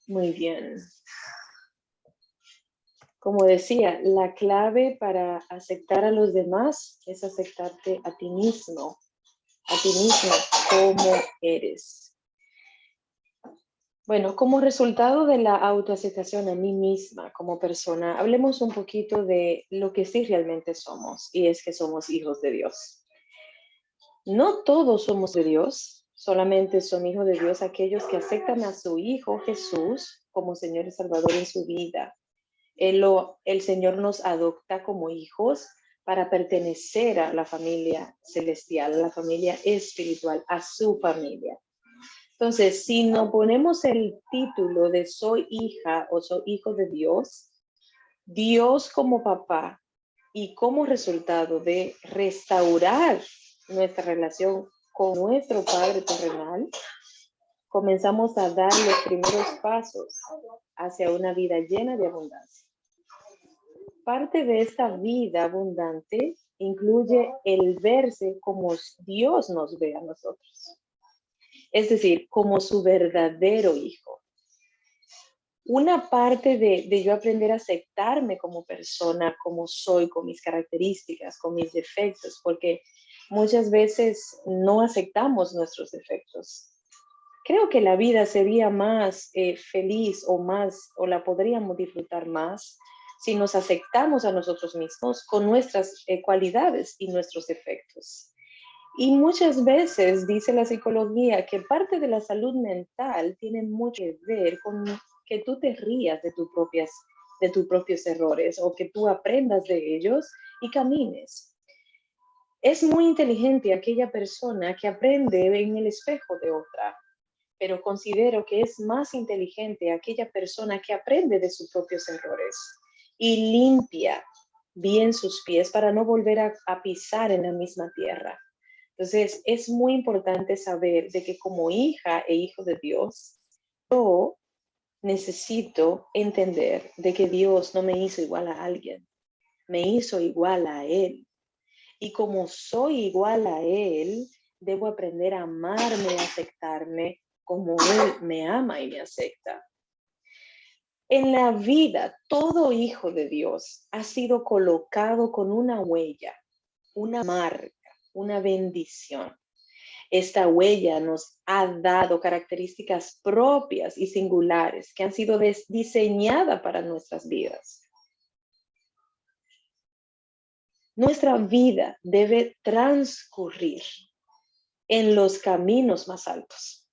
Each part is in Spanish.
Muy bien. Como decía, la clave para aceptar a los demás es aceptarte a ti mismo como eres. Bueno, como resultado de la autoaceptación a mí misma como persona, hablemos un poquito de lo que sí realmente somos, y es que somos hijos de Dios. No todos somos de Dios, solamente son hijos de Dios aquellos que aceptan a su Hijo Jesús como Señor y Salvador en su vida. El Señor nos adopta como hijos para pertenecer a la familia celestial, a la familia espiritual, a su familia. Entonces, si nos ponemos el título de soy hija o soy hijo de Dios, Dios como papá y como resultado de restaurar nuestra relación con nuestro Padre terrenal, comenzamos a dar los primeros pasos hacia una vida llena de abundancia. Parte de esta vida abundante incluye el verse como Dios nos ve a nosotros. Es decir, como su verdadero hijo. Una parte de yo aprender a aceptarme como persona, como soy, con mis características, con mis defectos, porque muchas veces no aceptamos nuestros defectos. Creo que la vida sería más feliz o la podríamos disfrutar más si nos aceptamos a nosotros mismos con nuestras cualidades y nuestros defectos. Y muchas veces dice la psicología que parte de la salud mental tiene mucho que ver con que tú te rías de tus propios errores o que tú aprendas de ellos y camines. Es muy inteligente aquella persona que aprende en el espejo de otra, pero considero que es más inteligente aquella persona que aprende de sus propios errores y limpia bien sus pies para no volver a pisar en la misma tierra. Entonces, es muy importante saber de que como hija e hijo de Dios, yo necesito entender de que Dios no me hizo igual a alguien, me hizo igual a Él. Y como soy igual a Él, debo aprender a amarme y aceptarme como Él me ama y me acepta. En la vida, todo hijo de Dios ha sido colocado con una huella, una marca, una bendición. Esta huella nos ha dado características propias y singulares que han sido diseñadas para nuestras vidas. Nuestra vida debe transcurrir en los caminos más altos.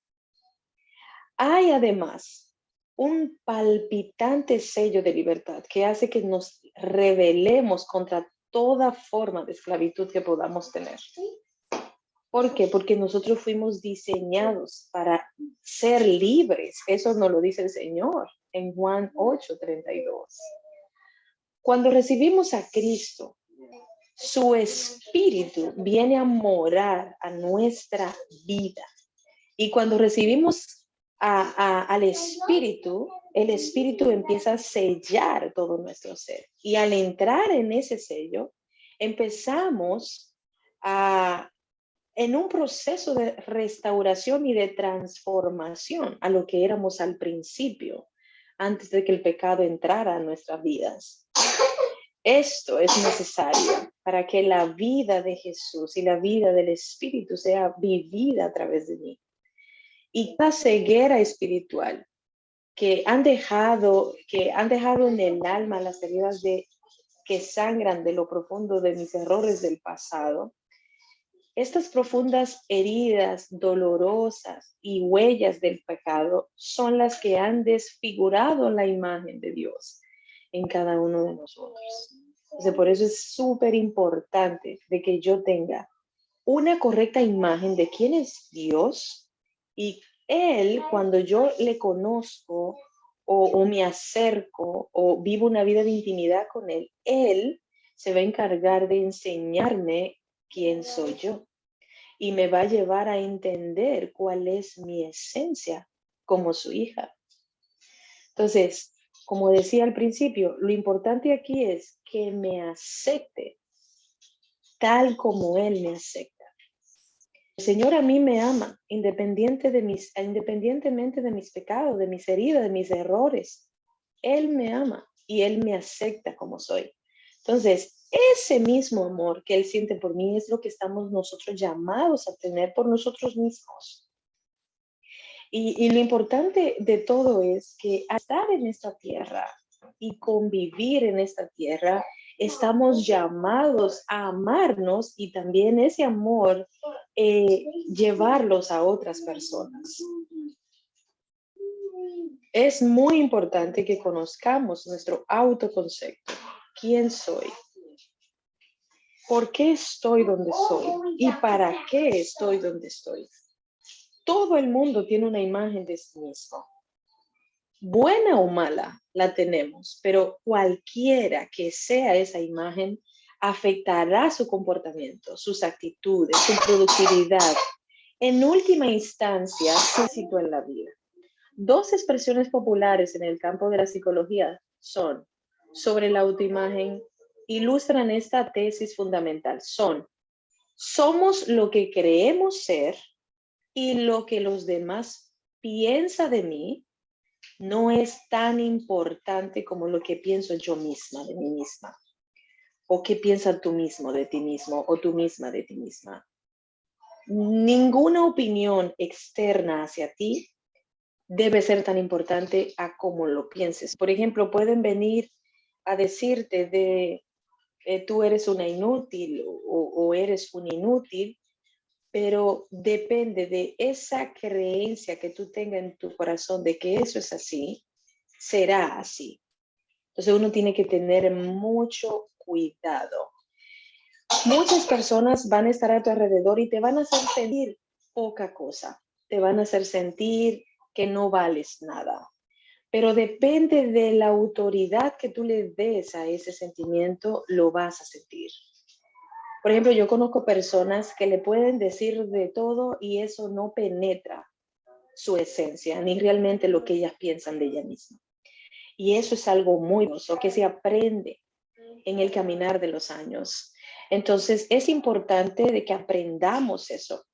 Hay además un palpitante sello de libertad que hace que nos rebelemos contra toda forma de esclavitud que podamos tener. ¿Por qué? Porque nosotros fuimos diseñados para ser libres. Eso nos lo dice el Señor en Juan 8:32. Cuando recibimos a Cristo, su espíritu viene a morar a nuestra vida. Y cuando recibimos al espíritu, el espíritu empieza a sellar todo nuestro ser. Y al entrar en ese sello, empezamos en un proceso de restauración y de transformación a lo que éramos al principio, antes de que el pecado entrara a nuestras vidas. Esto es necesario para que la vida de Jesús y la vida del Espíritu sea vivida a través de mí. Y la ceguera espiritual que han dejado en el alma las heridas que sangran de lo profundo de mis errores del pasado, estas profundas heridas dolorosas y huellas del pecado son las que han desfigurado la imagen de Dios en cada uno de nosotros. Entonces, por eso es súper importante de que yo tenga una correcta imagen de quién es Dios y Él, cuando yo le conozco o me acerco o vivo una vida de intimidad con Él se va a encargar de enseñarme quién soy yo y me va a llevar a entender cuál es mi esencia como su hija. Entonces, como decía al principio, lo importante aquí es que me acepte tal como Él me acepta. El Señor a mí me ama, independientemente de mis pecados, de mis heridas, de mis errores. Él me ama y Él me acepta como soy. Entonces, ese mismo amor que Él siente por mí es lo que estamos nosotros llamados a tener por nosotros mismos. Y lo importante de todo es que al estar en esta tierra y convivir en esta tierra, estamos llamados a amarnos y también ese amor llevarlos a otras personas. Es muy importante que conozcamos nuestro autoconcepto. ¿Quién soy? ¿Por qué estoy donde estoy? ¿Y para qué estoy donde estoy? Todo el mundo tiene una imagen de sí mismo. Buena o mala la tenemos, pero cualquiera que sea esa imagen afectará su comportamiento, sus actitudes, su productividad. En última instancia, su éxito en la vida. Dos expresiones populares en el campo de la psicología son sobre la autoimagen, ilustran esta tesis fundamental. Somos lo que creemos ser y lo que los demás piensan de mí no es tan importante como lo que pienso yo misma de mí misma. O qué piensas tú mismo de ti mismo o tú misma de ti misma. Ninguna opinión externa hacia ti debe ser tan importante a como lo pienses. Por ejemplo, pueden venir a decirte de tú eres una inútil o eres un inútil, pero depende de esa creencia que tú tengas en tu corazón de que eso es así, será así. Entonces uno tiene que tener mucho cuidado. Muchas personas van a estar a tu alrededor y te van a hacer sentir poca cosa. Te van a hacer sentir que no vales nada. Pero depende de la autoridad que tú le des a ese sentimiento, lo vas a sentir. Por ejemplo, yo conozco personas que le pueden decir de todo y eso no penetra su esencia, ni realmente lo que ellas piensan de ella misma. Y eso es algo muy hermoso que se aprende en el caminar de los años. Entonces, es importante de que aprendamos eso,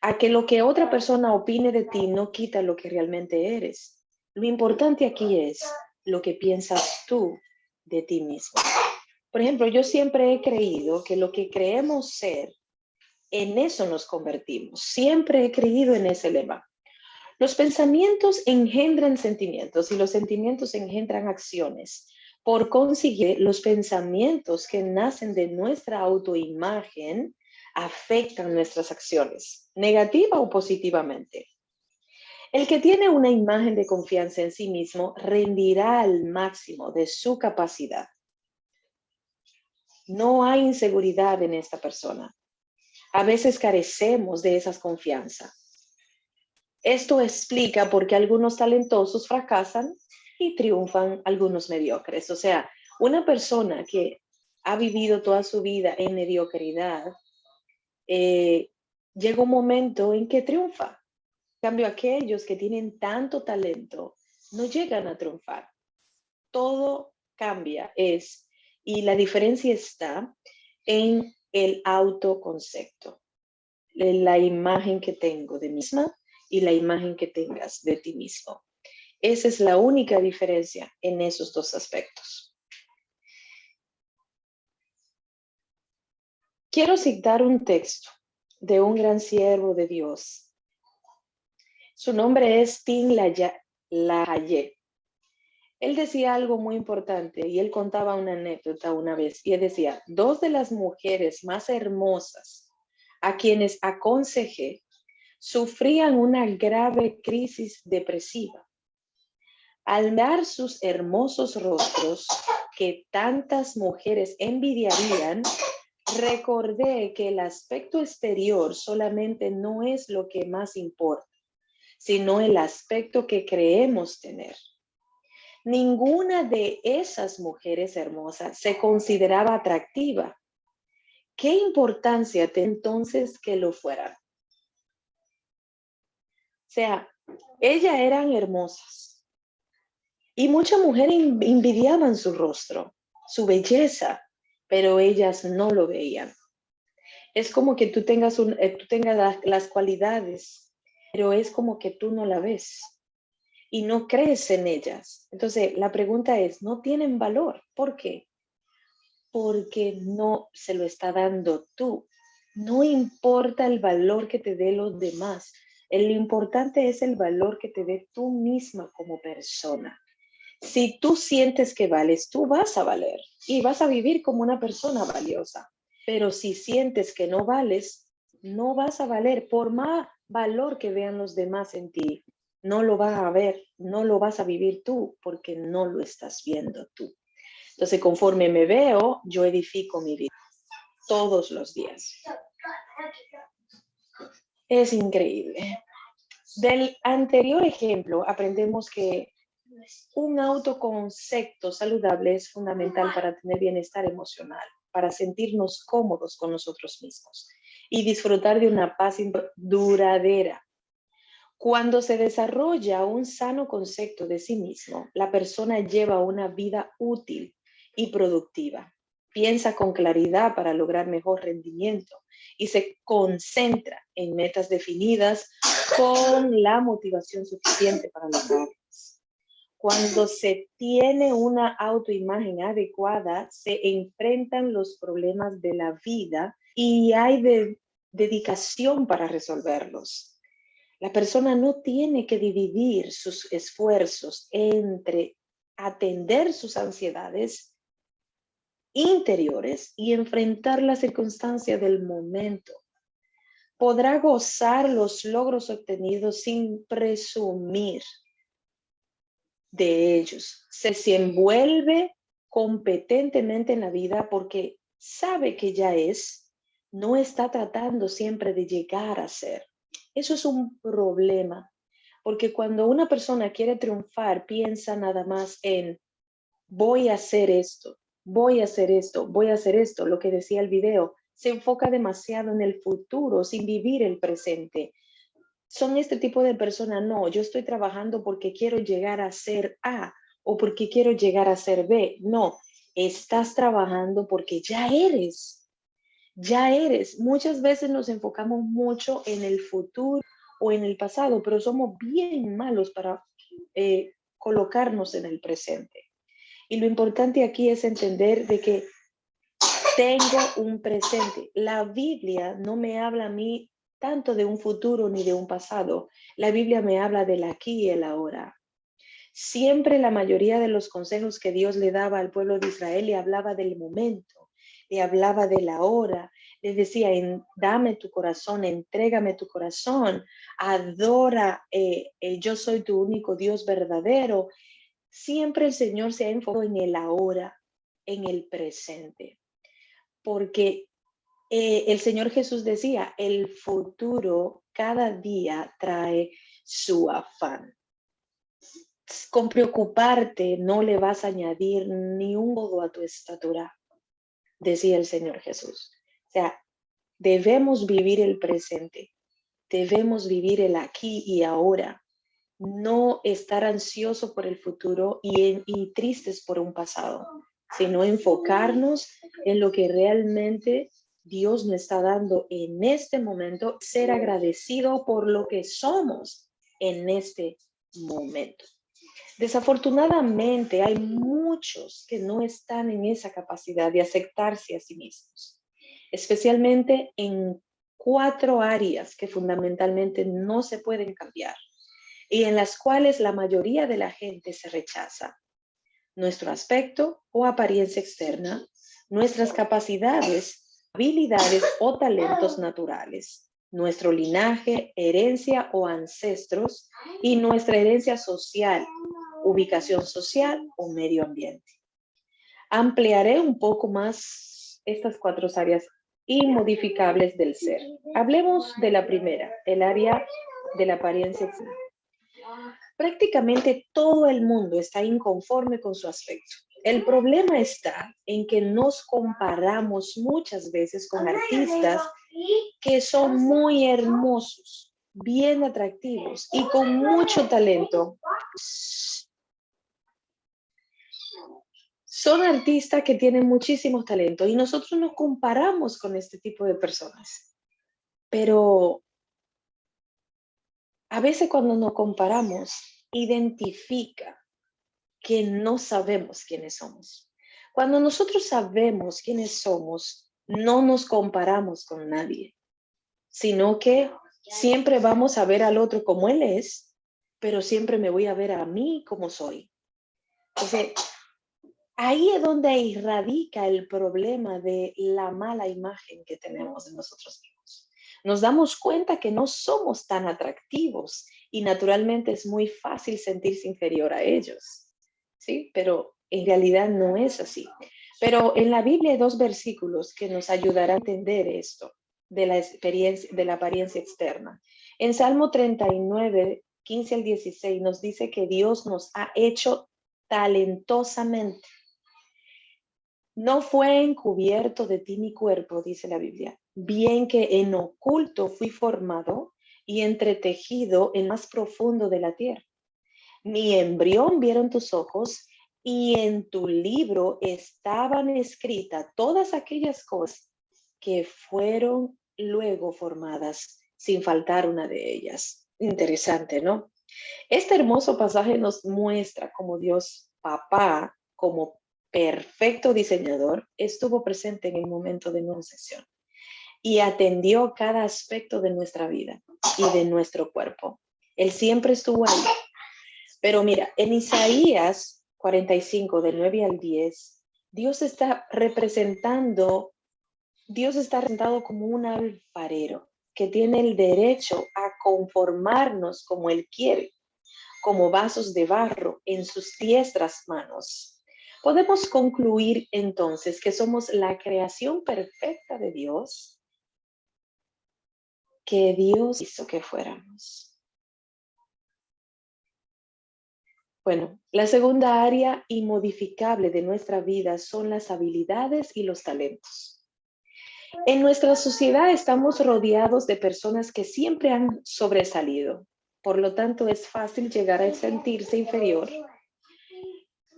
a que lo que otra persona opine de ti no quita lo que realmente eres. Lo importante aquí es lo que piensas tú de ti mismo. Por ejemplo, yo siempre he creído que lo que creemos ser, en eso nos convertimos. Siempre he creído en ese lema. Los pensamientos engendran sentimientos y los sentimientos engendran acciones. Por consiguiente, los pensamientos que nacen de nuestra autoimagen afectan nuestras acciones, negativa o positivamente. El que tiene una imagen de confianza en sí mismo rendirá al máximo de su capacidad. No hay inseguridad en esta persona. A veces carecemos de esa confianza. Esto explica por qué algunos talentosos fracasan y triunfan algunos mediocres. O sea, una persona que ha vivido toda su vida en mediocridad, llega un momento en que triunfa. En cambio, aquellos que tienen tanto talento no llegan a triunfar. Todo cambia, y la diferencia está en el autoconcepto, en la imagen que tengo de mí misma y la imagen que tengas de ti mismo. Esa es la única diferencia en esos dos aspectos. Quiero citar un texto de un gran siervo de Dios. Su nombre es Tim LaHaye. Él decía algo muy importante y él contaba una anécdota una vez y él decía, dos de las mujeres más hermosas a quienes aconsejé sufrían una grave crisis depresiva. Al mirar sus hermosos rostros que tantas mujeres envidiarían, recordé que el aspecto exterior solamente no es lo que más importa, sino el aspecto que creemos tener. Ninguna de esas mujeres hermosas se consideraba atractiva. ¿Qué importancia tiene entonces que lo fueran? O sea, ellas eran hermosas y muchas mujeres envidiaban su rostro, su belleza, pero ellas no lo veían. Es como que tú tengas, tú tengas las cualidades, pero es como que tú no la ves y no crees en ellas. Entonces, la pregunta es, ¿no tienen valor? ¿Por qué? Porque no se lo está dando tú. No importa el valor que te dé los demás. Lo importante es el valor que te dé tú misma como persona. Si tú sientes que vales, tú vas a valer y vas a vivir como una persona valiosa. Pero si sientes que no vales, no vas a valer por más valor que vean los demás en ti. No lo vas a ver, no lo vas a vivir tú porque no lo estás viendo tú. Entonces, conforme me veo, yo edifico mi vida todos los días. Es increíble. Del anterior ejemplo, aprendemos que un autoconcepto saludable es fundamental para tener bienestar emocional, para sentirnos cómodos con nosotros mismos y disfrutar de una paz duradera. Cuando se desarrolla un sano concepto de sí mismo, la persona lleva una vida útil y productiva. Piensa con claridad para lograr mejor rendimiento y se concentra en metas definidas con la motivación suficiente para lograrlas. Cuando se tiene una autoimagen adecuada, se enfrentan los problemas de la vida y hay dedicación para resolverlos. La persona no tiene que dividir sus esfuerzos entre atender sus ansiedades interiores y enfrentar las circunstancias del momento. Podrá gozar los logros obtenidos sin presumir de ellos. Se envuelve competentemente en la vida porque sabe que ya es, no está tratando siempre de llegar a ser. Eso es un problema, porque cuando una persona quiere triunfar, piensa nada más en voy a hacer esto, voy a hacer esto, voy a hacer esto, lo que decía el video, se enfoca demasiado en el futuro sin vivir el presente. Son este tipo de personas, no, yo estoy trabajando porque quiero llegar a ser A o porque quiero llegar a ser B. No, estás trabajando porque ya eres, ya eres. Muchas veces nos enfocamos mucho en el futuro o en el pasado, pero somos bien malos para colocarnos en el presente. Y lo importante aquí es entender de que tengo un presente. La Biblia no me habla a mí tanto de un futuro ni de un pasado. La Biblia me habla del aquí y el ahora. Siempre la mayoría de los consejos que Dios le daba al pueblo de Israel le hablaba del momento, le hablaba de la hora, les decía, dame tu corazón, entrégame tu corazón, adora, yo soy tu único Dios verdadero. Siempre el Señor se ha enfocado en el ahora, en el presente, porque el Señor Jesús decía, el futuro cada día trae su afán. Con preocuparte no le vas a añadir ni un codo a tu estatura, decía el Señor Jesús. O sea, debemos vivir el presente, debemos vivir el aquí y ahora, no estar ansioso por el futuro y tristes por un pasado, sino enfocarnos en lo que realmente Dios nos está dando en este momento, ser agradecido por lo que somos en este momento. Desafortunadamente, hay muchos que no están en esa capacidad de aceptarse a sí mismos, especialmente en 4 áreas que fundamentalmente no se pueden cambiar y en las cuales la mayoría de la gente se rechaza. Nuestro aspecto o apariencia externa, nuestras capacidades, habilidades o talentos naturales, nuestro linaje, herencia o ancestros y nuestra herencia social, ubicación social o medio ambiente. Ampliaré un poco más estas 4 áreas inmodificables del ser. Hablemos de la primera, el área de la apariencia externa. Prácticamente todo el mundo está inconforme con su aspecto. El problema está en que nos comparamos muchas veces con artistas que son muy hermosos, bien atractivos y con mucho talento. Son artistas que tienen muchísimos talentos y nosotros nos comparamos con este tipo de personas. Pero a veces cuando nos comparamos, identifica que no sabemos quiénes somos. Cuando nosotros sabemos quiénes somos, no nos comparamos con nadie, sino que siempre vamos a ver al otro como él es, pero siempre me voy a ver a mí como soy. Entonces, ahí es donde radica el problema de la mala imagen que tenemos de nosotros mismos. Nos damos cuenta que no somos tan atractivos y naturalmente es muy fácil sentirse inferior a ellos, ¿sí? Pero en realidad no es así. Pero en la Biblia hay dos versículos que nos ayudarán a entender esto de la experiencia, de la apariencia externa. En Salmo 39, 15 al 16 nos dice que Dios nos ha hecho talentosamente. No fue encubierto de ti mi cuerpo, dice la Biblia, bien que en oculto fui formado y entretejido en más profundo de la tierra. Mi embrión vieron tus ojos y en tu libro estaban escritas todas aquellas cosas que fueron luego formadas, sin faltar una de ellas. Interesante, ¿no? Este hermoso pasaje nos muestra cómo Dios, papá, como perfecto diseñador, estuvo presente en el momento de nuestra sesión y atendió cada aspecto de nuestra vida y de nuestro cuerpo. Él siempre estuvo ahí. Pero mira, en Isaías 45, del 9 al 10, Dios está representado como un alfarero que tiene el derecho a conformarnos como Él quiere, como vasos de barro en sus diestras manos. Podemos concluir entonces que somos la creación perfecta de Dios, que Dios hizo que fuéramos. Bueno, la segunda área inmodificable de nuestra vida son las habilidades y los talentos. En nuestra sociedad estamos rodeados de personas que siempre han sobresalido. Por lo tanto, es fácil llegar a sentirse inferior.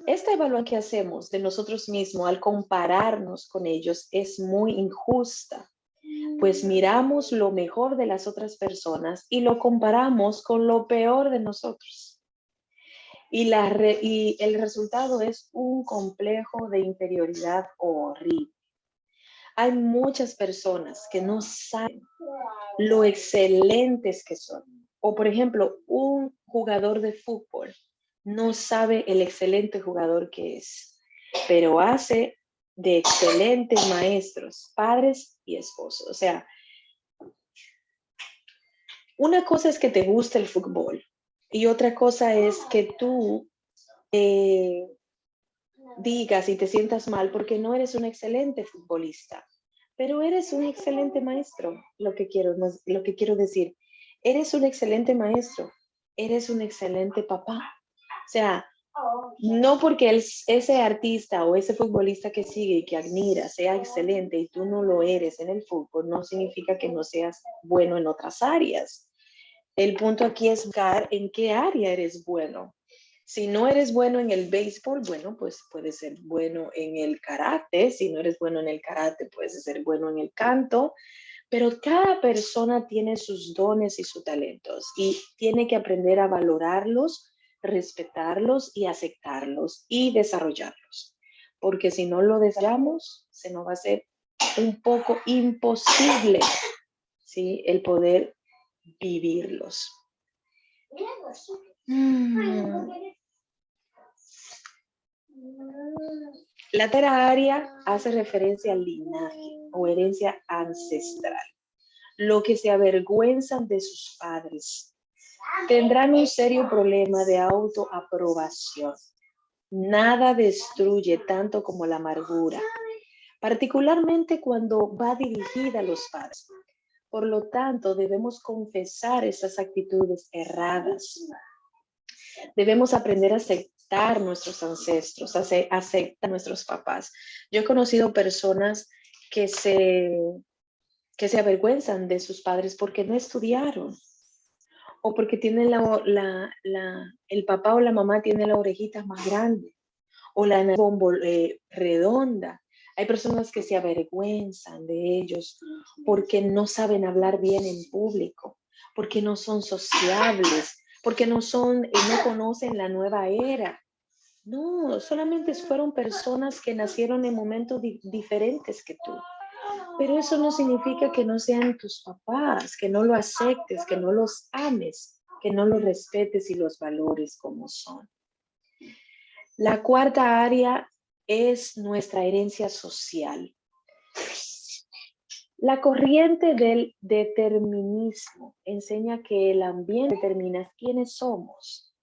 Esta evaluación que hacemos de nosotros mismos al compararnos con ellos es muy injusta, pues miramos lo mejor de las otras personas y lo comparamos con lo peor de nosotros. Y el resultado es un complejo de inferioridad horrible. Hay muchas personas que no saben lo excelentes que son. O, por ejemplo, un jugador de fútbol no sabe el excelente jugador que es, pero hace de excelentes maestros, padres y esposos. O sea, una cosa es que te guste el fútbol y otra cosa es que tú digas y te sientas mal porque no eres un excelente futbolista, pero eres un excelente maestro, lo que quiero decir. Eres un excelente maestro, eres un excelente papá. O sea, no porque ese artista o ese futbolista que sigue y que admira sea excelente y tú no lo eres en el fútbol, no significa que no seas bueno en otras áreas. El punto aquí es buscar en qué área eres bueno. Si no eres bueno en el béisbol, bueno, pues puedes ser bueno en el karate. Si no eres bueno en el karate, puedes ser bueno en el canto. Pero cada persona tiene sus dones y sus talentos y tiene que aprender a valorarlos, respetarlos y aceptarlos y desarrollarlos. Porque si no lo desarrollamos, se nos va a hacer un poco imposible, ¿sí? El poder vivirlos. La tercera área hace referencia al linaje o herencia ancestral. Lo que se avergüenzan de sus padres tendrán un serio problema de autoaprobación. Nada destruye tanto como la amargura, particularmente cuando va dirigida a los padres. Por lo tanto, debemos confesar esas actitudes erradas. Debemos aprender a aceptar nuestros ancestros, aceptar a nuestros papás. Yo he conocido personas que se avergüenzan de sus padres porque no estudiaron o porque tienen el papá o la mamá tiene la orejita más grande o la nariz redonda. Hay personas que se avergüenzan de ellos porque no saben hablar bien en público, porque no son sociables, porque no conocen la nueva era. No, solamente fueron personas que nacieron en momentos diferentes que tú. Pero eso no significa que no sean tus papás, que no lo aceptes, que no los ames, que no los respetes y los valores como son. La cuarta área es nuestra herencia social. La corriente del determinismo enseña que el ambiente determina quiénes somos.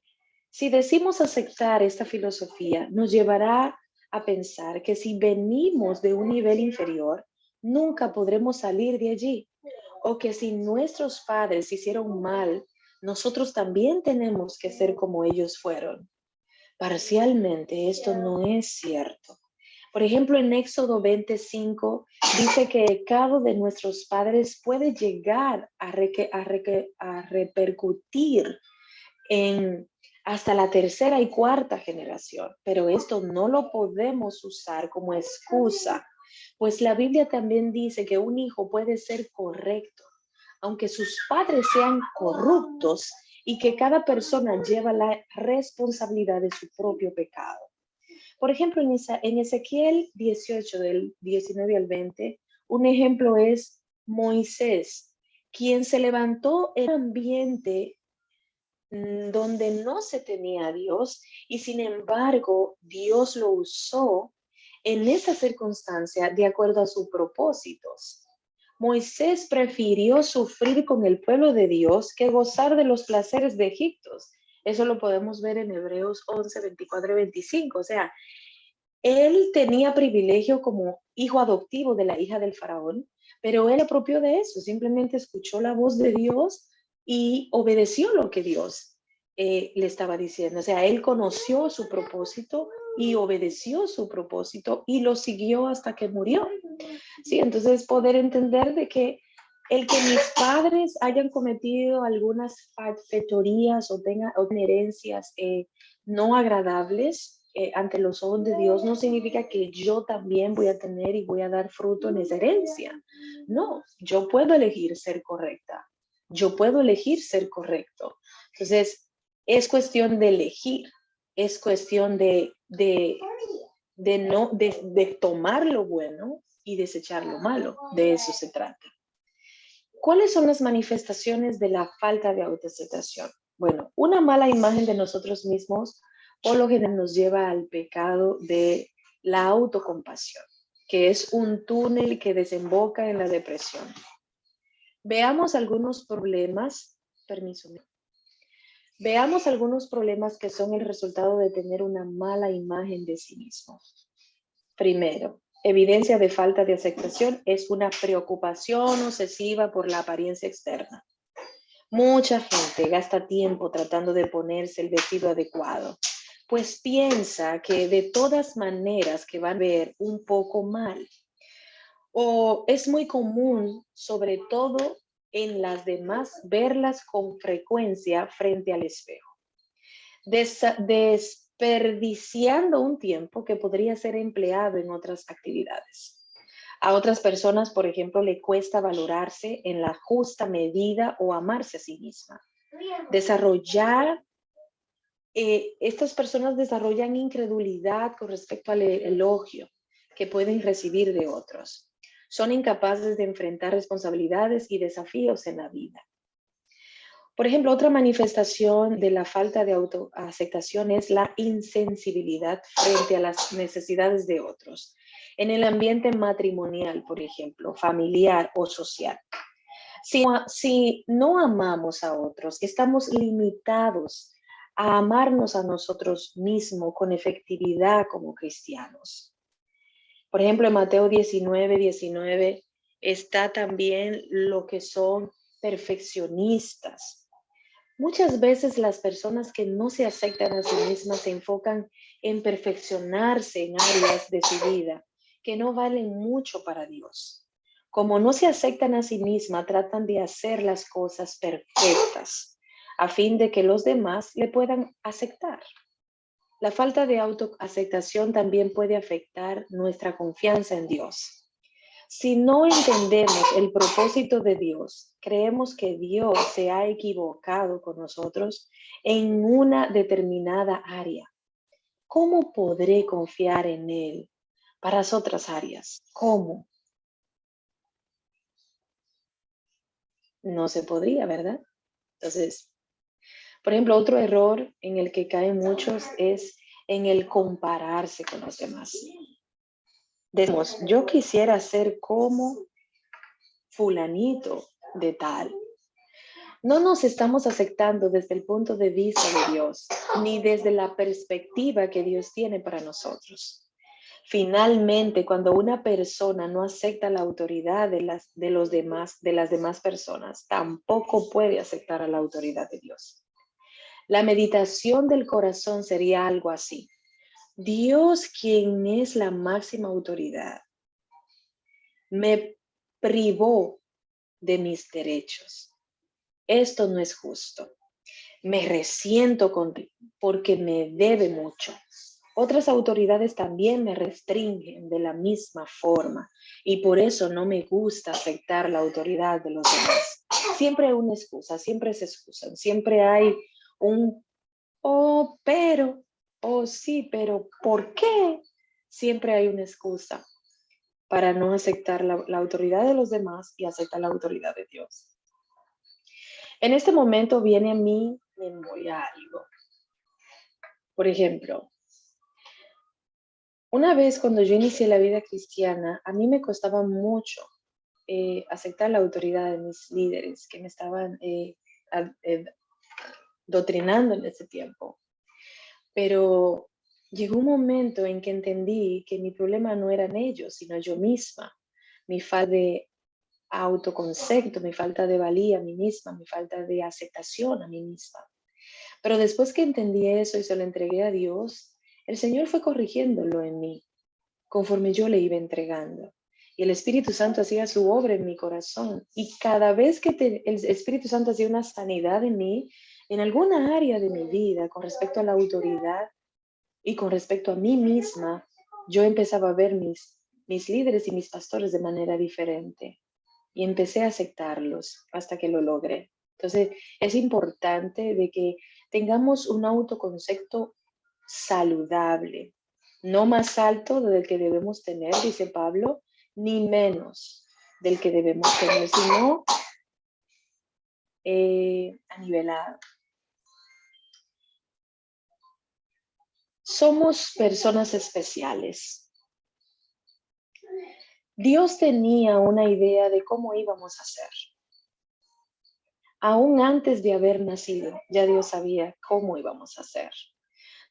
Si decimos aceptar esta filosofía, nos llevará a pensar que si venimos de un nivel inferior, nunca podremos salir de allí. O que si nuestros padres hicieron mal, nosotros también tenemos que ser como ellos fueron. Parcialmente esto no es cierto. Por ejemplo, en Éxodo 25 dice que el pecado de nuestros padres puede llegar a repercutir en hasta la tercera y cuarta generación, pero esto no lo podemos usar como excusa, pues la Biblia también dice que un hijo puede ser correcto, aunque sus padres sean corruptos, y que cada persona lleva la responsabilidad de su propio pecado. Por ejemplo, en Ezequiel 18, del 19 al 20, un ejemplo es Moisés, quien se levantó en un ambiente donde no se tenía a Dios, y sin embargo Dios lo usó en esa circunstancia de acuerdo a sus propósitos. Moisés prefirió sufrir con el pueblo de Dios que gozar de los placeres de Egipto. Eso lo podemos ver en Hebreos 11, 24 y 25. O sea, él tenía privilegio como hijo adoptivo de la hija del faraón, pero él apropió de eso, simplemente escuchó la voz de Dios y obedeció lo que Dios le estaba diciendo. O sea, él conoció su propósito y obedeció su propósito y lo siguió hasta que murió. Sí, entonces poder entender de que el que mis padres hayan cometido algunas fechorías o tengan herencias no agradables ante los ojos de Dios no significa que yo también voy a tener y voy a dar fruto en esa herencia. No, yo puedo elegir ser correcta. Yo puedo elegir ser correcto. Entonces, es cuestión de elegir. Es cuestión de tomar lo bueno y desechar lo malo. De eso se trata. ¿Cuáles son las manifestaciones de la falta de autoaceptación? Bueno, una mala imagen de nosotros mismos por lo general nos lleva al pecado de la autocompasión, que es un túnel que desemboca en la depresión. Veamos algunos problemas, Veamos algunos problemas que son el resultado de tener una mala imagen de sí mismo. Primero, evidencia de falta de aceptación es una preocupación obsesiva por la apariencia externa. Mucha gente gasta tiempo tratando de ponerse el vestido adecuado, pues piensa que de todas maneras que van a ver un poco mal. O es muy común, sobre todo en las demás, verlas con frecuencia frente al espejo, desperdiciando un tiempo que podría ser empleado en otras actividades. A otras personas, por ejemplo, le cuesta valorarse en la justa medida o amarse a sí misma. Estas personas desarrollan incredulidad con respecto al elogio que pueden recibir de otros. Son incapaces de enfrentar responsabilidades y desafíos en la vida. Por ejemplo, otra manifestación de la falta de autoaceptación es la insensibilidad frente a las necesidades de otros. En el ambiente matrimonial, por ejemplo, familiar o social. Si no amamos a otros, estamos limitados a amarnos a nosotros mismos con efectividad como cristianos. Por ejemplo, en Mateo 19 está también lo que son perfeccionistas. Muchas veces las personas que no se aceptan a sí mismas se enfocan en perfeccionarse en áreas de su vida que no valen mucho para Dios. Como no se aceptan a sí mismas, tratan de hacer las cosas perfectas a fin de que los demás le puedan aceptar. La falta de autoaceptación también puede afectar nuestra confianza en Dios. Si no entendemos el propósito de Dios, creemos que Dios se ha equivocado con nosotros en una determinada área. ¿Cómo podré confiar en Él para las otras áreas? ¿Cómo? No se podría, ¿verdad? Entonces, por ejemplo, otro error en el que caen muchos es en el compararse con los demás. Decimos, yo quisiera ser como fulanito de tal. No nos estamos aceptando desde el punto de vista de Dios, ni desde la perspectiva que Dios tiene para nosotros. Finalmente, cuando una persona no acepta la autoridad de las demás personas, tampoco puede aceptar a la autoridad de Dios. La meditación del corazón sería algo así. Dios, quien es la máxima autoridad, me privó de mis derechos. Esto no es justo. Me resiento contigo porque me debe mucho. Otras autoridades también me restringen de la misma forma y por eso no me gusta aceptar la autoridad de los demás. Siempre hay una excusa, siempre se excusan, siempre hay un pero, sí, pero ¿por qué? Siempre hay una excusa para no aceptar la autoridad de los demás y aceptar la autoridad de Dios. En este momento viene a mi memoria algo. Por ejemplo, una vez cuando yo inicié la vida cristiana, a mí me costaba mucho aceptar la autoridad de mis líderes que me estaban doctrinando en ese tiempo. Pero llegó un momento en que entendí que mi problema no eran ellos, sino yo misma. Mi falta de autoconcepto, mi falta de valía a mí misma, mi falta de aceptación a mí misma. Pero después que entendí eso y se lo entregué a Dios, el Señor fue corrigiéndolo en mí, conforme yo le iba entregando. Y el Espíritu Santo hacía su obra en mi corazón. Y cada vez que el Espíritu Santo hacía una sanidad en mí, en alguna área de mi vida, con respecto a la autoridad y con respecto a mí misma, yo empezaba a ver mis líderes y mis pastores de manera diferente. Y empecé a aceptarlos hasta que lo logré. Entonces, es importante de que tengamos un autoconcepto saludable, no más alto del que debemos tener, dice Pablo, ni menos del que debemos tener, sino anivelado. Somos personas especiales. Dios tenía una idea de cómo íbamos a ser. Aún antes de haber nacido, ya Dios sabía cómo íbamos a ser.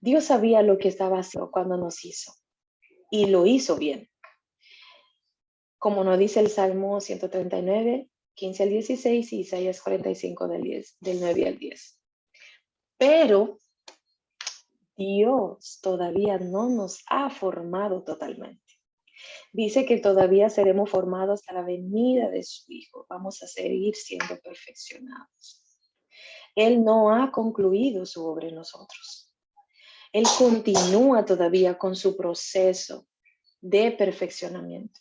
Dios sabía lo que estaba haciendo cuando nos hizo y lo hizo bien. Como nos dice el Salmo 139, 15 al 16 y Isaías 45 del 9 al 10. Pero Dios todavía no nos ha formado totalmente. Dice que todavía seremos formados a la venida de su Hijo. Vamos a seguir siendo perfeccionados. Él no ha concluido su obra en nosotros. Él continúa todavía con su proceso de perfeccionamiento.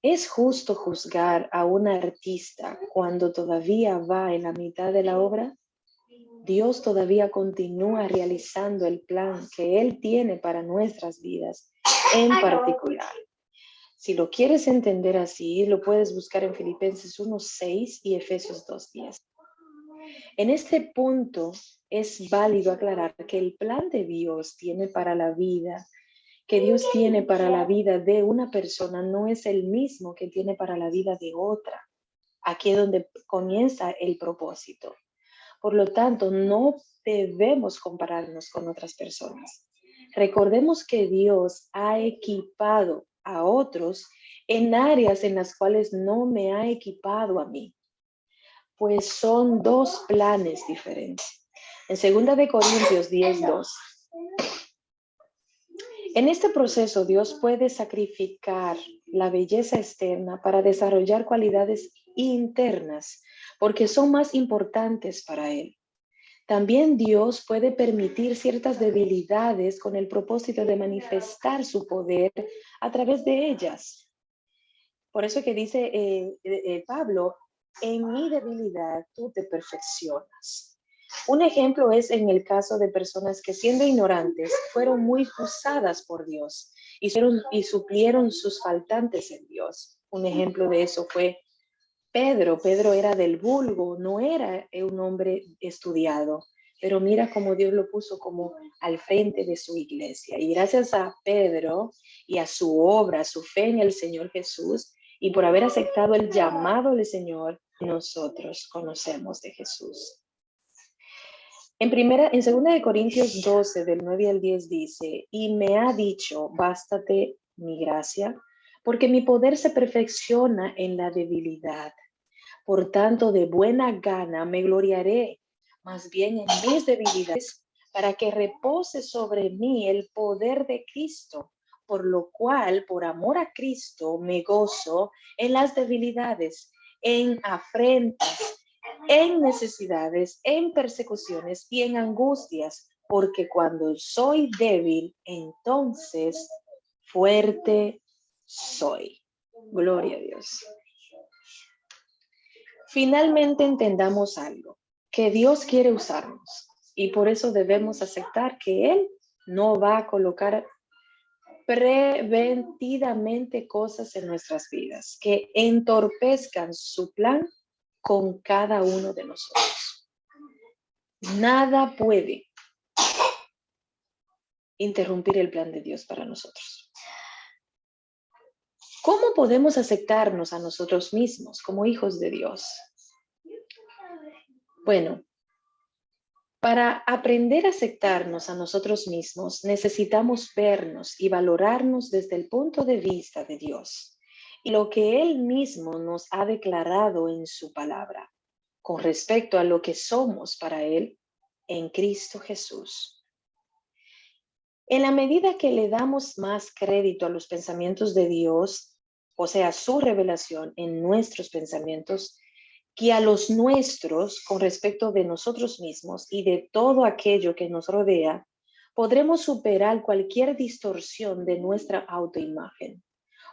¿Es justo juzgar a un artista cuando todavía va en la mitad de la obra? Dios todavía continúa realizando el plan que Él tiene para nuestras vidas en particular. Si lo quieres entender así, lo puedes buscar en Filipenses 1:6 y Efesios 2:10. En este punto es válido aclarar que el plan de Dios tiene para la vida, que Dios tiene para la vida de una persona no es el mismo que tiene para la vida de otra. Aquí es donde comienza el propósito. Por lo tanto, no debemos compararnos con otras personas. Recordemos que Dios ha equipado a otros en áreas en las cuales no me ha equipado a mí, pues son dos planes diferentes. En 2 Corintios 10:2. En este proceso, Dios puede sacrificar la belleza externa para desarrollar cualidades internas, porque son más importantes para Él. También Dios puede permitir ciertas debilidades con el propósito de manifestar su poder a través de ellas. Por eso que dice Pablo, en mi debilidad tú te perfeccionas. Un ejemplo es en el caso de personas que siendo ignorantes fueron muy usadas por Dios y suplieron sus faltantes en Dios. Un ejemplo de eso fue Pedro. Pedro era del vulgo, no era un hombre estudiado, pero mira cómo Dios lo puso como al frente de su iglesia. Y gracias a Pedro y a su obra, su fe en el Señor Jesús, y por haber aceptado el llamado del Señor, nosotros conocemos de Jesús. En 2 de Corintios 12, del 9 al 10 dice, y me ha dicho, bástate mi gracia, porque mi poder se perfecciona en la debilidad. Por tanto, de buena gana me gloriaré, más bien en mis debilidades, para que repose sobre mí el poder de Cristo, por lo cual, por amor a Cristo, me gozo en las debilidades, en afrentas, en necesidades, en persecuciones y en angustias, porque cuando soy débil, entonces fuerte soy. Gloria a Dios. Finalmente entendamos algo, que Dios quiere usarnos y por eso debemos aceptar que Él no va a colocar preventivamente cosas en nuestras vidas que entorpezcan su plan con cada uno de nosotros. Nada puede interrumpir el plan de Dios para nosotros. ¿Cómo podemos aceptarnos a nosotros mismos como hijos de Dios? Bueno, para aprender a aceptarnos a nosotros mismos, necesitamos vernos y valorarnos desde el punto de vista de Dios y lo que Él mismo nos ha declarado en su palabra con respecto a lo que somos para Él en Cristo Jesús. En la medida que le damos más crédito a los pensamientos de Dios, o sea, su revelación en nuestros pensamientos, que a los nuestros con respecto de nosotros mismos y de todo aquello que nos rodea, podremos superar cualquier distorsión de nuestra autoimagen,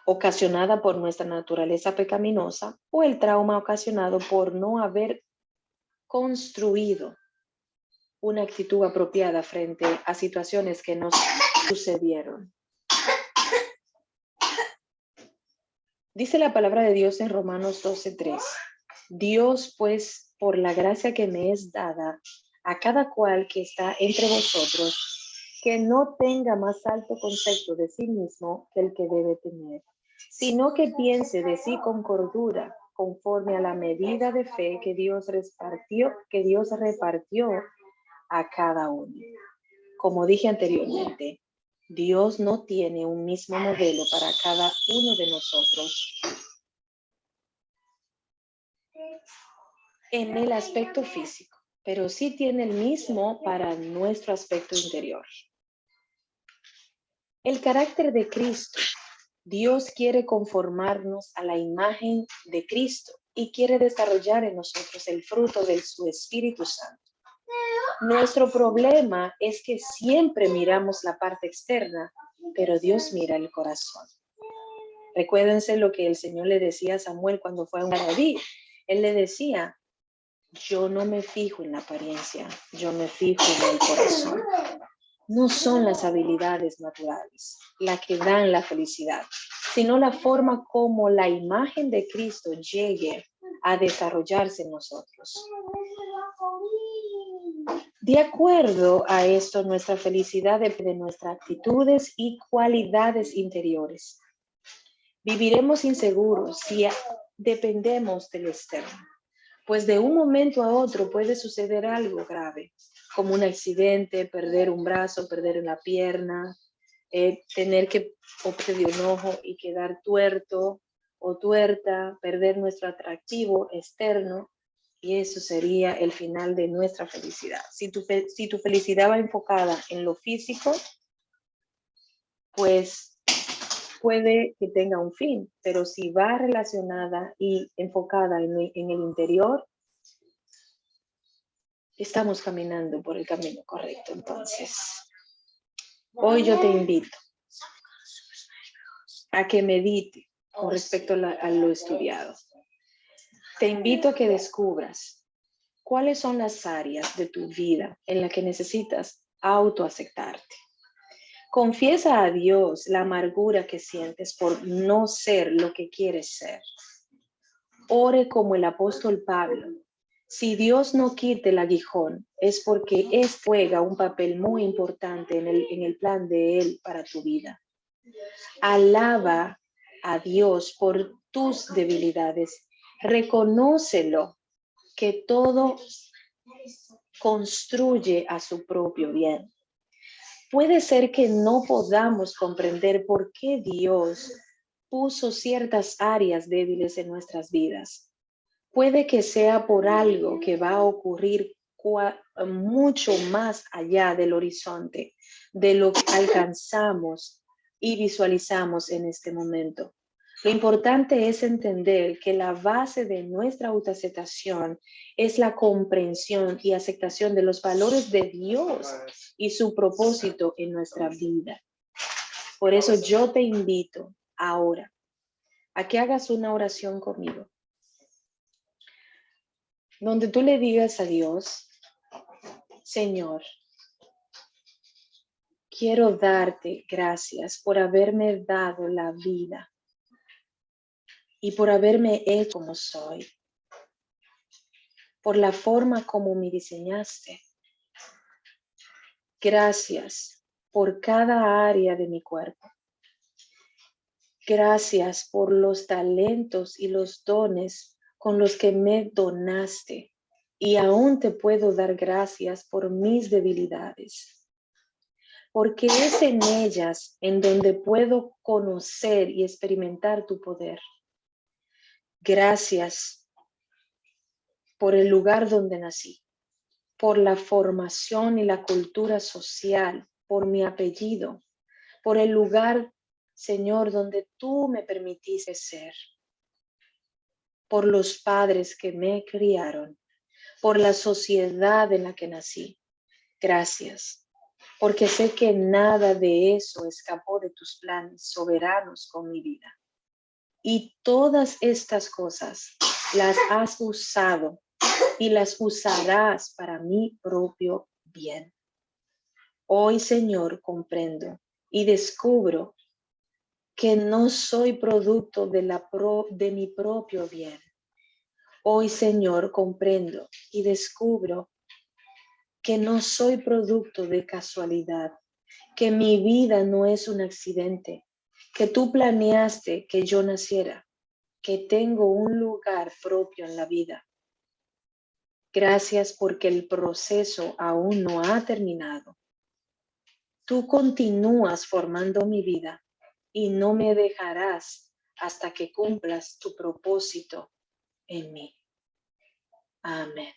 ocasionada por nuestra naturaleza pecaminosa o el trauma ocasionado por no haber construido una actitud apropiada frente a situaciones que nos sucedieron. Dice la palabra de Dios en Romanos 12:3. Dios, pues, por la gracia que me es dada, a cada cual que está entre vosotros, que no tenga más alto concepto de sí mismo que el que debe tener, sino que piense de sí con cordura, conforme a la medida de fe que Dios repartió a cada uno. Como dije anteriormente, Dios no tiene un mismo modelo para cada uno de nosotros en el aspecto físico, pero sí tiene el mismo para nuestro aspecto interior. El carácter de Cristo. Dios quiere conformarnos a la imagen de Cristo y quiere desarrollar en nosotros el fruto de su Espíritu Santo. Nuestro problema es que siempre miramos la parte externa, pero Dios mira el corazón. Recuérdense lo que el Señor le decía a Samuel cuando fue a David. Él le decía, yo no me fijo en la apariencia, yo me fijo en el corazón. No son las habilidades naturales las que dan la felicidad, sino la forma como la imagen de Cristo llegue a desarrollarse en nosotros. De acuerdo a esto, nuestra felicidad depende de nuestras actitudes y cualidades interiores. Viviremos inseguros si dependemos del externo, pues de un momento a otro puede suceder algo grave, como un accidente, perder un brazo, perder una pierna, tener que operar de un ojo y quedar tuerto o tuerta, perder nuestro atractivo externo, y eso sería el final de nuestra felicidad. Si tu felicidad va enfocada en lo físico, pues puede que tenga un fin, pero si va relacionada y enfocada en el interior, estamos caminando por el camino correcto. Entonces, hoy yo te invito a que medite con respecto a lo estudiado. Te invito a que descubras cuáles son las áreas de tu vida en las que necesitas autoaceptarte. Confiesa a Dios la amargura que sientes por no ser lo que quieres ser. Ore como el apóstol Pablo. Si Dios no quita el aguijón, es porque éste juega un papel muy importante en el plan de Él para tu vida. Alaba a Dios por tus debilidades. Reconócelo, que todo construye a su propio bien. Puede ser que no podamos comprender por qué Dios puso ciertas áreas débiles en nuestras vidas. Puede que sea por algo que va a ocurrir mucho más allá del horizonte, de lo que alcanzamos y visualizamos en este momento. Lo importante es entender que la base de nuestra autoaceptación es la comprensión y aceptación de los valores de Dios y su propósito en nuestra vida. Por eso yo te invito ahora a que hagas una oración conmigo, donde tú le digas a Dios: Señor, quiero darte gracias por haberme dado la vida y por haberme hecho como soy, por la forma como me diseñaste. Gracias por cada área de mi cuerpo. Gracias por los talentos y los dones con los que me donaste. Y aún te puedo dar gracias por mis debilidades, porque es en ellas en donde puedo conocer y experimentar tu poder. Gracias por el lugar donde nací, por la formación y la cultura social, por mi apellido, por el lugar, Señor, donde tú me permitiste ser, por los padres que me criaron, por la sociedad en la que nací. Gracias, porque sé que nada de eso escapó de tus planes soberanos con mi vida. Y todas estas cosas las has usado y las usarás para mi propio bien. Hoy, Señor, comprendo y descubro que no soy producto de mi propio bien. Hoy, Señor, comprendo y descubro que no soy producto de casualidad, que mi vida no es un accidente, que tú planeaste que yo naciera, que tengo un lugar propio en la vida. Gracias porque el proceso aún no ha terminado. Tú continúas formando mi vida y no me dejarás hasta que cumplas tu propósito en mí. Amén.